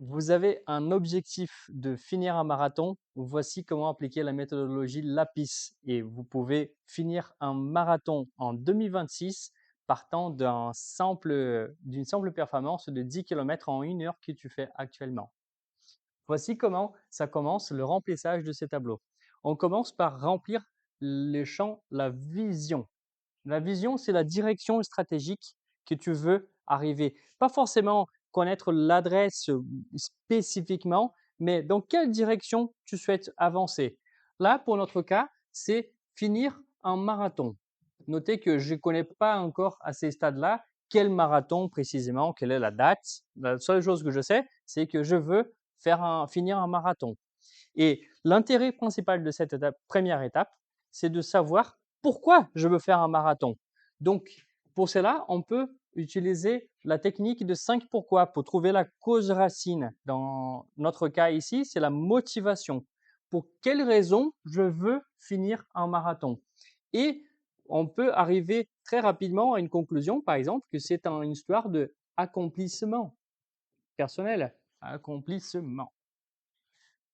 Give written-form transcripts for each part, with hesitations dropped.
Vous avez un objectif de finir un marathon. Voici comment appliquer la méthodologie LAPIS et vous pouvez finir un marathon en 2026 partant d'une simple performance de 10 km en 1 heure que tu fais actuellement. Voici comment ça commence le remplissage de ces tableaux. On commence par remplir les champs la vision. La vision, c'est la direction stratégique que tu veux arriver. Pas forcément connaître l'adresse spécifiquement, mais dans quelle direction tu souhaites avancer. Là, pour notre cas, c'est finir un marathon. Notez que je ne connais pas encore à ces stades-là quel marathon précisément, quelle est la date. La seule chose que je sais, c'est que je veux finir un marathon. Et l'intérêt principal de cette première étape, c'est de savoir pourquoi je veux faire un marathon. Donc, pour cela, on peut utiliser la technique de 5 pourquoi pour trouver la cause racine. Dans notre cas ici, c'est la motivation. Pour quelle raison je veux finir un marathon? Et on peut arriver très rapidement à une conclusion, par exemple, que c'est une histoire de accomplissement personnel. Accomplissement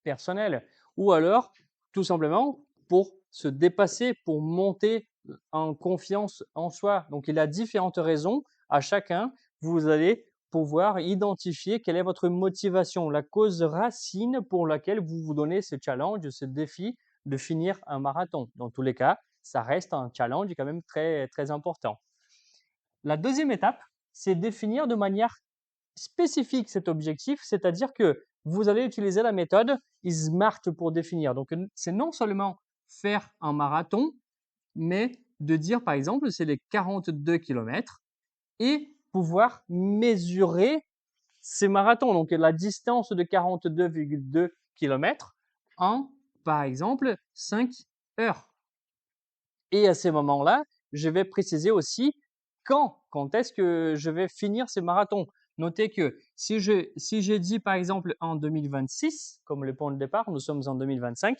personnel. Ou alors, tout simplement, pour se dépasser, pour monter en confiance en soi. Donc, il y a différentes raisons. À chacun, vous allez pouvoir identifier quelle est votre motivation, la cause racine pour laquelle vous vous donnez ce challenge, ce défi de finir un marathon. Dans tous les cas, ça reste un challenge quand même très, très important. La deuxième étape, c'est définir de manière spécifique cet objectif, c'est-à-dire que vous allez utiliser la méthode SMART pour définir. Donc, c'est non seulement faire un marathon, mais de dire, par exemple, c'est les 42 km et pouvoir mesurer ces marathons. Donc, la distance de 42,2 km en, par exemple, 5 heures. Et à ces moments-là, je vais préciser aussi quand est-ce que je vais finir ces marathons. Notez que si j'ai dit par exemple en 2026, comme le point de départ, nous sommes en 2025,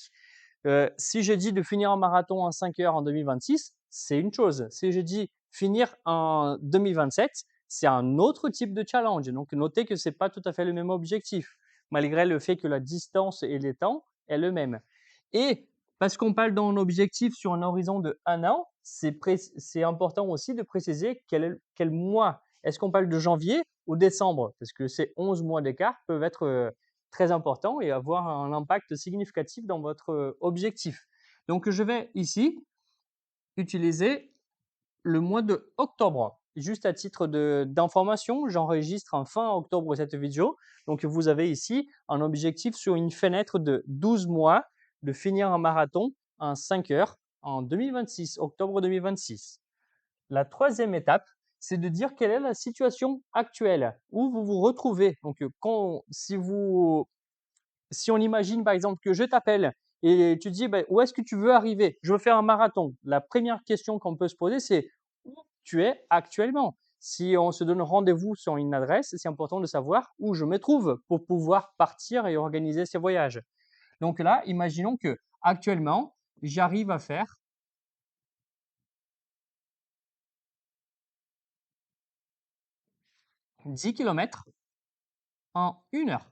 si je dis de finir un marathon en 5 heures en 2026, c'est une chose. Si je dis finir en 2027, c'est un autre type de challenge. Donc notez que ce n'est pas tout à fait le même objectif, malgré le fait que la distance et les temps est le même. Et parce qu'on parle d'un objectif sur un horizon de 1 an, c'est important aussi de préciser quel mois. Est-ce qu'on parle de janvier ou décembre? Parce que ces 11 mois d'écart peuvent être très importants et avoir un impact significatif dans votre objectif. Donc, je vais ici utiliser le mois de octobre. Juste à titre d'information, j'enregistre en fin octobre cette vidéo. Donc, vous avez ici un objectif sur une fenêtre de 12 mois de finir un marathon en 5 heures en 2026, octobre 2026. La troisième étape, c'est de dire quelle est la situation actuelle, où vous vous retrouvez. Donc, si on imagine par exemple que je t'appelle et tu dis où est-ce que tu veux arriver? Je veux faire un marathon. La première question qu'on peut se poser, c'est où tu es actuellement? Si on se donne rendez-vous sur une adresse, c'est important de savoir où je me trouve pour pouvoir partir et organiser ces voyages. Donc là, imaginons que actuellement, j'arrive à faire 10 km en 1 heure.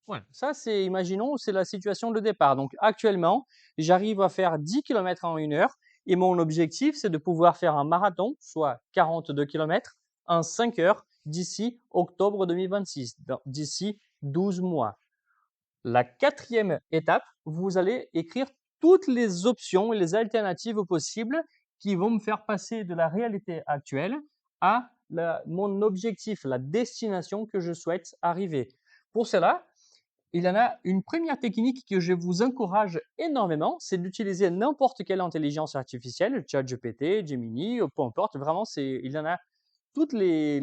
Ouais, ça, imaginons, c'est la situation de départ. Donc, actuellement, j'arrive à faire 10 km en 1 heure et mon objectif, c'est de pouvoir faire un marathon, soit 42 km, en 5 heures d'ici octobre 2026, d'ici 12 mois. La quatrième étape, vous allez écrire toutes les options et les alternatives possibles qui vont me faire passer de la réalité actuelle à mon objectif, la destination que je souhaite arriver. Pour cela, il y en a une première technique que je vous encourage énormément, c'est d'utiliser n'importe quelle intelligence artificielle, ChatGPT, Gemini, peu importe, vraiment, il y en a toutes les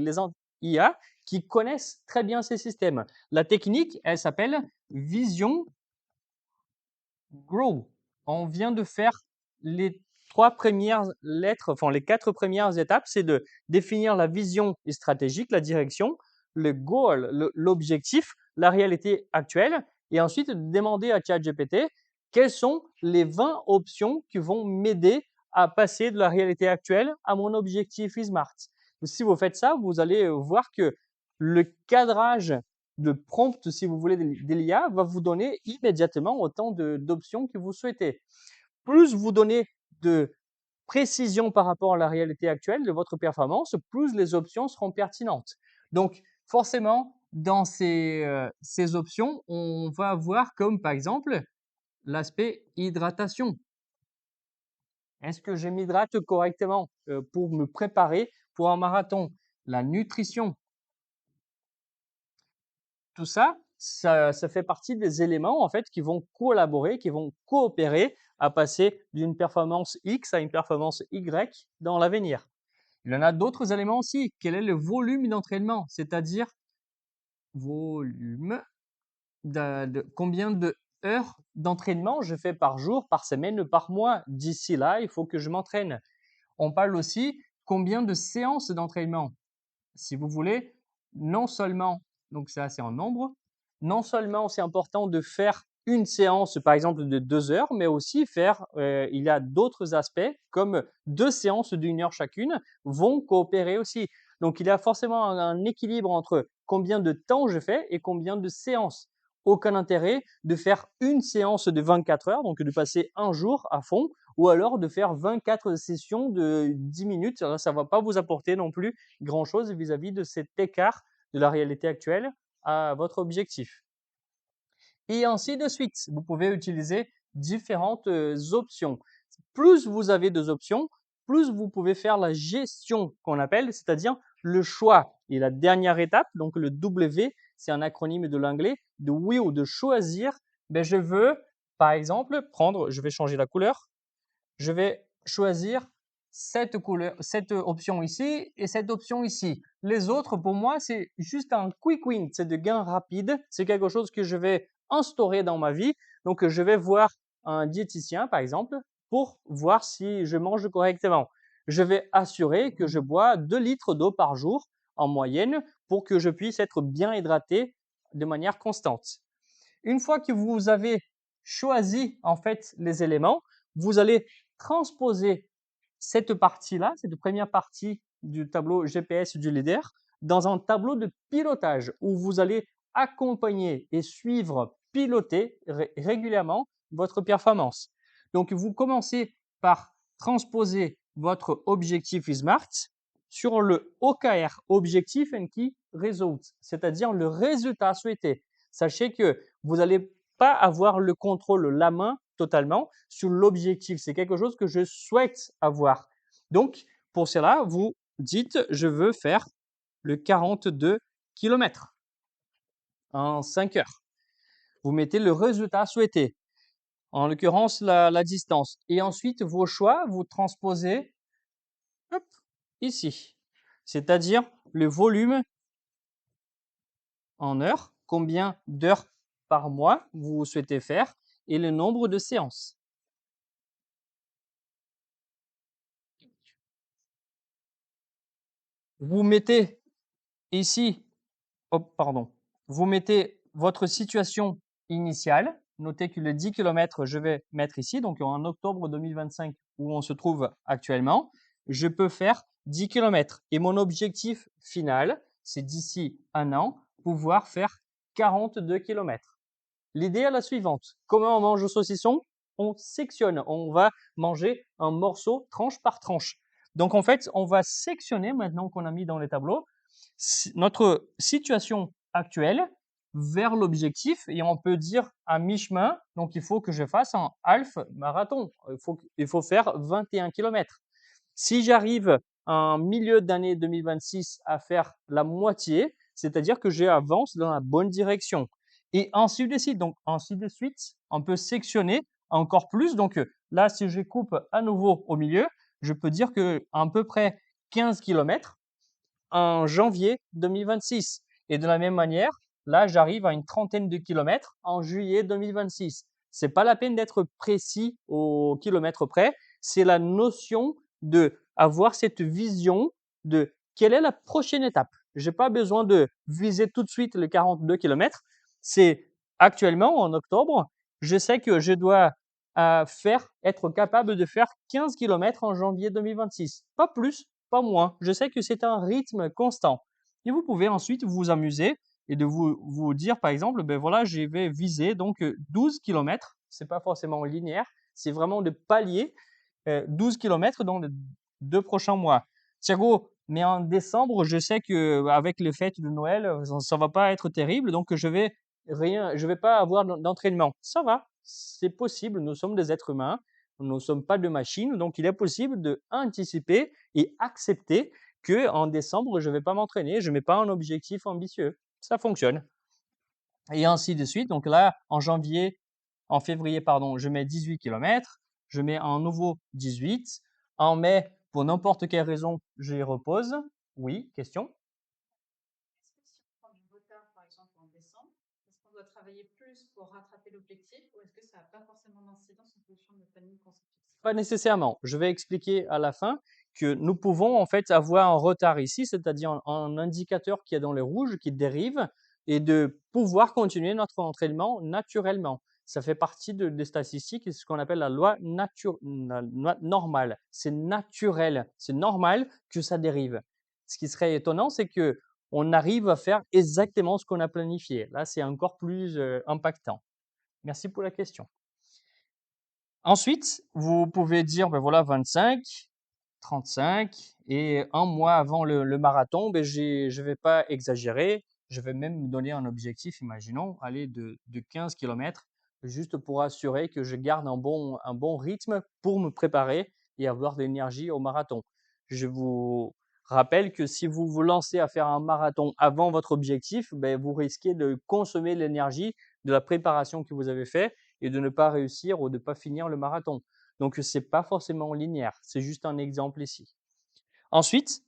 IA qui connaissent très bien ces systèmes. La technique, elle s'appelle Vision Grow. On vient de faire les 3 premières lettres, enfin les 4 premières étapes, c'est de définir la vision stratégique, la direction, le goal, l'objectif, la réalité actuelle, et ensuite de demander à ChatGPT quelles sont les 20 options qui vont m'aider à passer de la réalité actuelle à mon objectif SMART. Si vous faites ça, vous allez voir que le cadrage le prompt, si vous voulez, de l'IA va vous donner immédiatement autant d'options que vous souhaitez. Plus vous donnez de précision par rapport à la réalité actuelle de votre performance, plus les options seront pertinentes. Donc, forcément, dans ces options, on va avoir comme par exemple l'aspect hydratation. Est-ce que je m'hydrate correctement pour me préparer pour un marathon? La nutrition, tout ça, ça fait partie des éléments en fait qui vont collaborer, qui vont coopérer à passer d'une performance X à une performance Y dans l'avenir. Il y en a d'autres éléments aussi. Quel est le volume d'entraînement? C'est-à-dire volume de combien de heures d'entraînement je fais par jour, par semaine, par mois. D'ici là, il faut que je m'entraîne. On parle aussi combien de séances d'entraînement. Si vous voulez, non seulement, donc ça c'est en nombre, non seulement c'est important de faire une séance par exemple de 2 heures, mais aussi faire, il y a d'autres aspects comme 2 séances d'1 heure chacune vont coopérer aussi. Donc il y a forcément un équilibre entre combien de temps je fais et combien de séances. Aucun intérêt de faire une séance de 24 heures, donc de passer un jour à fond, ou alors de faire 24 sessions de 10 minutes. Ça ne va pas vous apporter non plus grand-chose vis-à-vis de cet écart de la réalité actuelle à votre objectif. Et ainsi de suite. Vous pouvez utiliser différentes options. Plus vous avez des options, plus vous pouvez faire la gestion qu'on appelle, c'est-à-dire le choix. Et la dernière étape, donc le W, c'est un acronyme de l'anglais, de oui ou de choisir. Ben, je veux, par exemple, prendre, je vais changer la couleur, je vais choisir cette couleur, cette option ici et cette option ici. Les autres, pour moi, c'est juste un quick win, c'est de gain rapide. C'est quelque chose que je vais instaurer dans ma vie. Donc, je vais voir un diététicien, par exemple, pour voir si je mange correctement. Je vais assurer que je bois 2 litres d'eau par jour en moyenne pour que je puisse être bien hydraté de manière constante. Une fois que vous avez choisi en fait les éléments, vous allez transposer cette partie-là, cette première partie du tableau GPS du leader, dans un tableau de pilotage où vous allez accompagner et suivre, piloter régulièrement votre performance. Donc, vous commencez par transposer votre objectif SMART sur le OKR, Objective and Key Results, c'est-à-dire le résultat souhaité. Sachez que vous n'allez pas avoir le contrôle, la main totalement sur l'objectif. C'est quelque chose que je souhaite avoir. Donc, pour cela, vous dites, je veux faire le 42 km en 5 heures. Vous mettez le résultat souhaité, en l'occurrence la distance. Et ensuite, vos choix, vous transposez hop, ici, c'est-à-dire le volume en heures, combien d'heures par mois vous souhaitez faire et le nombre de séances. Vous mettez ici, vous mettez votre situation initiale. Notez que le 10 km, je vais mettre ici, donc en octobre 2025 où on se trouve actuellement, je peux faire 10 km. Et mon objectif final, c'est d'ici un an, pouvoir faire 42 km. L'idée est la suivante. Comment on mange au saucisson? On sectionne. On va manger un morceau tranche par tranche. Donc en fait, on va sectionner maintenant qu'on a mis dans les tableaux notre situation actuelle vers l'objectif et on peut dire à mi-chemin, donc il faut que je fasse un half marathon. Il faut faire 21 km. Si j'arrive en milieu d'année 2026 à faire la moitié, c'est-à-dire que j'avance dans la bonne direction. Et ainsi de suite. Donc, ainsi de suite, on peut sectionner encore plus. Donc, là, si je coupe à nouveau au milieu, je peux dire que à peu près 15 km en janvier 2026. Et de la même manière, là, j'arrive à une trentaine de kilomètres en juillet 2026. C'est pas la peine d'être précis au kilomètre près. C'est la notion de avoir cette vision de quelle est la prochaine étape. J'ai pas besoin de viser tout de suite les 42 kilomètres. C'est actuellement en octobre, je sais que je dois être capable de faire 15 kilomètres en janvier 2026. Pas plus, pas moins. Je sais que c'est un rythme constant. Et vous pouvez ensuite vous amuser et de vous dire, par exemple, ben voilà, je vais viser donc 12 km. C'est pas forcément linéaire, c'est vraiment de palier 12 km dans les 2 prochains mois. Thiago, mais en décembre, je sais que avec les fêtes de Noël, ça va pas être terrible, donc je vais pas avoir d'entraînement. Ça va, c'est possible. Nous sommes des êtres humains, nous ne sommes pas de machines, donc il est possible de anticiper et accepter que en décembre, je vais pas m'entraîner, je mets pas un objectif ambitieux. Ça fonctionne. Et ainsi de suite. Donc là, en février, pardon, je mets 18 km, je mets un nouveau 18. En mai, pour n'importe quelle raison, je les repose. Oui, question? Est-ce que si on prend du retard, par exemple en décembre, est-ce qu'on doit travailler plus pour rattraper l'objectif ou est-ce que ça n'a pas forcément d'incidence en fonction de notre planning qu'on s'est fixé? Pas nécessairement. Je vais expliquer à la fin que nous pouvons en fait avoir un retard ici, c'est-à-dire un indicateur qui est dans le rouge, qui dérive, et de pouvoir continuer notre entraînement naturellement. Ça fait partie des statistiques et ce qu'on appelle la loi normale. C'est naturel, c'est normal que ça dérive. Ce qui serait étonnant, c'est que on arrive à faire exactement ce qu'on a planifié. Là, c'est encore plus impactant. Merci pour la question. Ensuite, vous pouvez dire, ben voilà, 25, 35, et un mois avant le marathon, ben je vais pas exagérer, je vais même me donner un objectif, imaginons, aller de 15 km, juste pour assurer que je garde un bon rythme pour me préparer et avoir de l'énergie au marathon. Je vous rappelle que si vous vous lancez à faire un marathon avant votre objectif, ben vous risquez de consommer l'énergie de la préparation que vous avez fait et de ne pas réussir ou de ne pas finir le marathon. Donc, ce n'est pas forcément linéaire. C'est juste un exemple ici. Ensuite,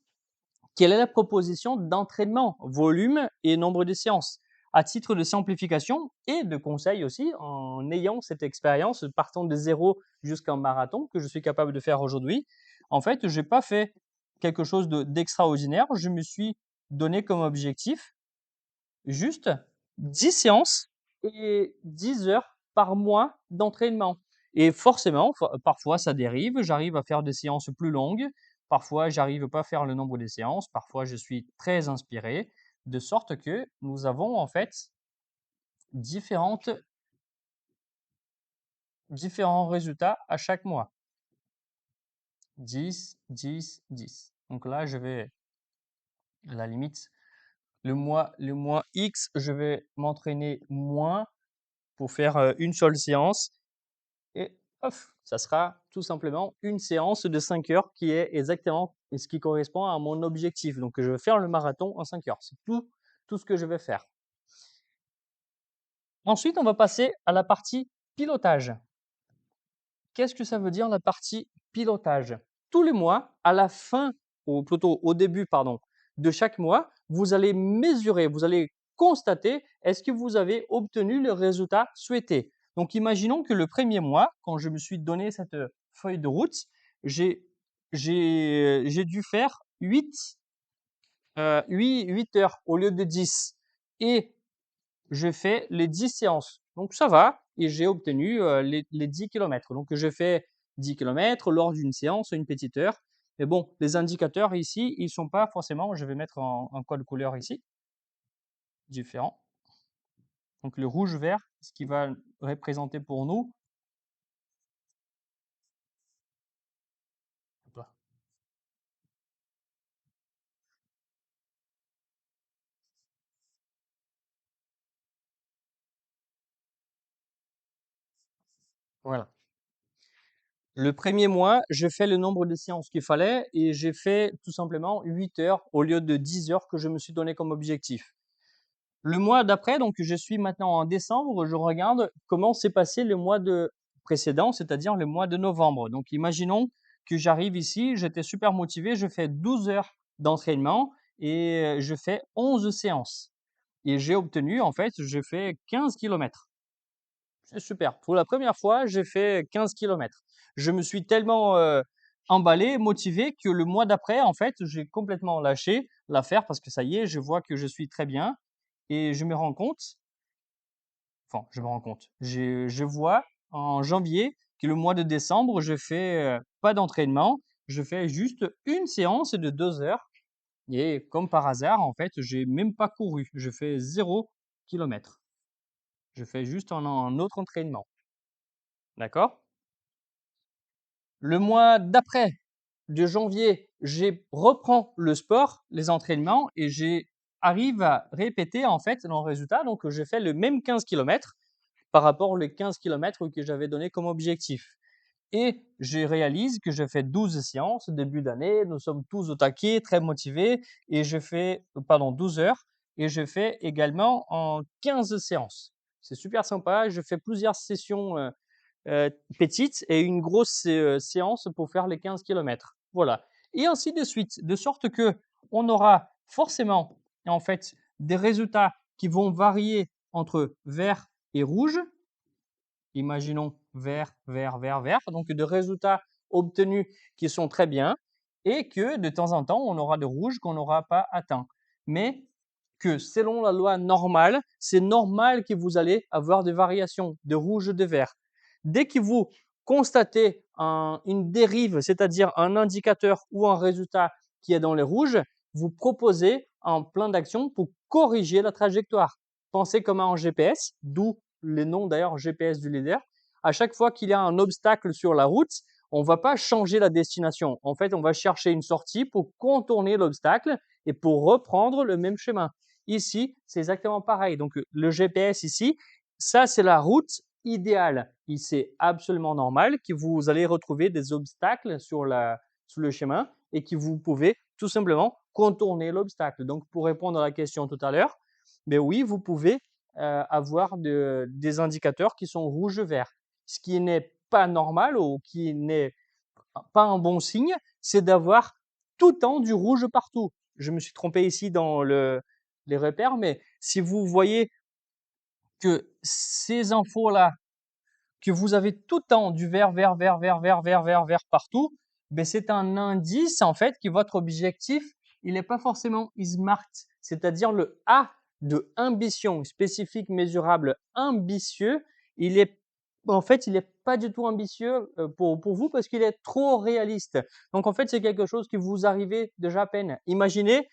quelle est la proposition d'entraînement, volume et nombre de séances? À titre de simplification et de conseil aussi, en ayant cette expérience, partant de zéro jusqu'à un marathon que je suis capable de faire aujourd'hui, en fait, je n'ai pas fait quelque chose d'extraordinaire. Je me suis donné comme objectif juste 10 séances et 10 heures par mois d'entraînement. Et forcément, parfois ça dérive, j'arrive à faire des séances plus longues, parfois j'arrive pas à faire le nombre de séances, parfois je suis très inspiré, de sorte que nous avons en fait différentes, différents résultats à chaque mois. 10, 10, 10. Donc là, je vais, à la limite, le mois X, je vais m'entraîner moins pour faire une seule séance. Et hop, ça sera tout simplement une séance de 5 heures qui est exactement ce qui correspond à mon objectif. Donc, je vais faire le marathon en 5 heures. C'est tout ce que je vais faire. Ensuite, on va passer à la partie pilotage. Qu'est-ce que ça veut dire la partie pilotage? Tous les mois, à la fin, ou plutôt au début, pardon, de chaque mois, vous allez mesurer, vous allez constater est-ce que vous avez obtenu le résultat souhaité. Donc, imaginons que le premier mois, quand je me suis donné cette feuille de route, j'ai dû faire 8 heures au lieu de 10. Et je fais les 10 séances. Donc ça va, et j'ai obtenu les 10 km. Donc je fais 10 km lors d'une séance, une petite heure. Mais bon, les indicateurs ici, ils sont pas forcément, je vais mettre un code couleur ici, différent. Donc le rouge-vert, ce qui va représenter pour nous. Voilà. Le premier mois, je fais le nombre de séances qu'il fallait et j'ai fait tout simplement 8 heures au lieu de 10 heures que je me suis donné comme objectif. Le mois d'après, donc je suis maintenant en décembre, je regarde comment s'est passé le mois précédent, c'est-à-dire le mois de novembre. Donc imaginons que j'arrive ici, j'étais super motivé, je fais 12 heures d'entraînement et je fais 11 séances. Et j'ai obtenu, en fait, j'ai fait 15 km. C'est super. Pour la première fois, j'ai fait 15 km. Je me suis tellement emballé, motivé que le mois d'après, en fait, j'ai complètement lâché l'affaire parce que ça y est, je vois que je suis très bien et je me rends compte, enfin, je me rends compte, je vois en janvier que le mois de décembre, je fais pas d'entraînement, je fais juste une séance de 2 heures Et comme par hasard, en fait, j'ai même pas couru. Je fais 0 km. Je fais juste un autre entraînement. D'accord? Le mois d'après, de janvier, reprends le sport, les entraînements, et j'arrive à répéter en fait le résultat. Donc, je fais le même 15 km par rapport aux 15 km que j'avais donné comme objectif. Et je réalise que je fais 12 séances, début d'année, nous sommes tous au taquet, très motivés, et je fais, pardon, 12 heures, et je fais également en 15 séances. C'est super sympa, je fais plusieurs sessions petite et une grosse séance pour faire les 15 km. Voilà. Et ainsi de suite, de sorte que on aura forcément en fait des résultats qui vont varier entre vert et rouge. Imaginons vert, vert, vert, vert. Donc de résultats obtenus qui sont très bien et que de temps en temps, on aura de rouge qu'on n'aura pas atteint. Mais que selon la loi normale, c'est normal que vous allez avoir des variations de rouge, de vert. Dès que vous constatez une dérive, c'est-à-dire un indicateur ou un résultat qui est dans les rouges, vous proposez un plan d'action pour corriger la trajectoire. Pensez comme un GPS, d'où les noms d'ailleurs GPS du leader. À chaque fois qu'il y a un obstacle sur la route, on ne va pas changer la destination. En fait, on va chercher une sortie pour contourner l'obstacle et pour reprendre le même chemin. Ici, c'est exactement pareil. Donc, le GPS ici, ça, c'est la route idéale. C'est absolument normal que vous allez retrouver des obstacles sur le chemin et que vous pouvez tout simplement contourner l'obstacle. Donc, pour répondre à la question tout à l'heure, mais oui, vous pouvez avoir des indicateurs qui sont rouge-vert. Ce qui n'est pas normal ou qui n'est pas un bon signe, c'est d'avoir tout le temps du rouge partout. Je me suis trompé ici dans les repères, mais si vous voyez que ces infos-là, que vous avez tout le temps du vert, vert, vert, vert, vert, vert, vert, vert partout, ben c'est un indice en fait que votre objectif, il n'est pas forcément smart, c'est-à-dire le A de ambition, spécifique, mesurable, ambitieux, il est en fait, il n'est pas du tout ambitieux pour vous parce qu'il est trop réaliste. Donc en fait, c'est quelque chose que vous arrivez déjà à peine. Imaginez,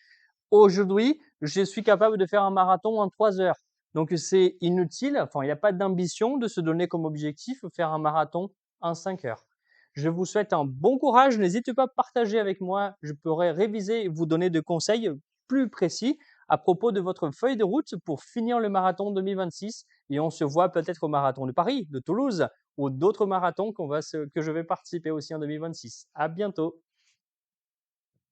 aujourd'hui, je suis capable de faire un marathon en 3 heures. Donc c'est inutile, enfin il n'y a pas d'ambition de se donner comme objectif faire un marathon en 5 heures. Je vous souhaite un bon courage, n'hésitez pas à partager avec moi, je pourrai réviser et vous donner des conseils plus précis à propos de votre feuille de route pour finir le marathon 2026 et on se voit peut-être au marathon de Paris, de Toulouse ou d'autres marathons que je vais participer aussi en 2026. À bientôt.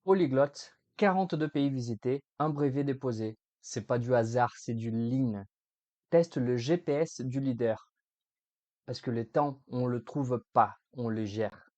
Polyglotte, 42 pays visités, un brevet déposé. C'est pas du hasard, c'est du lean. Teste le GPS du leader. Parce que le temps, on le trouve pas, on le gère.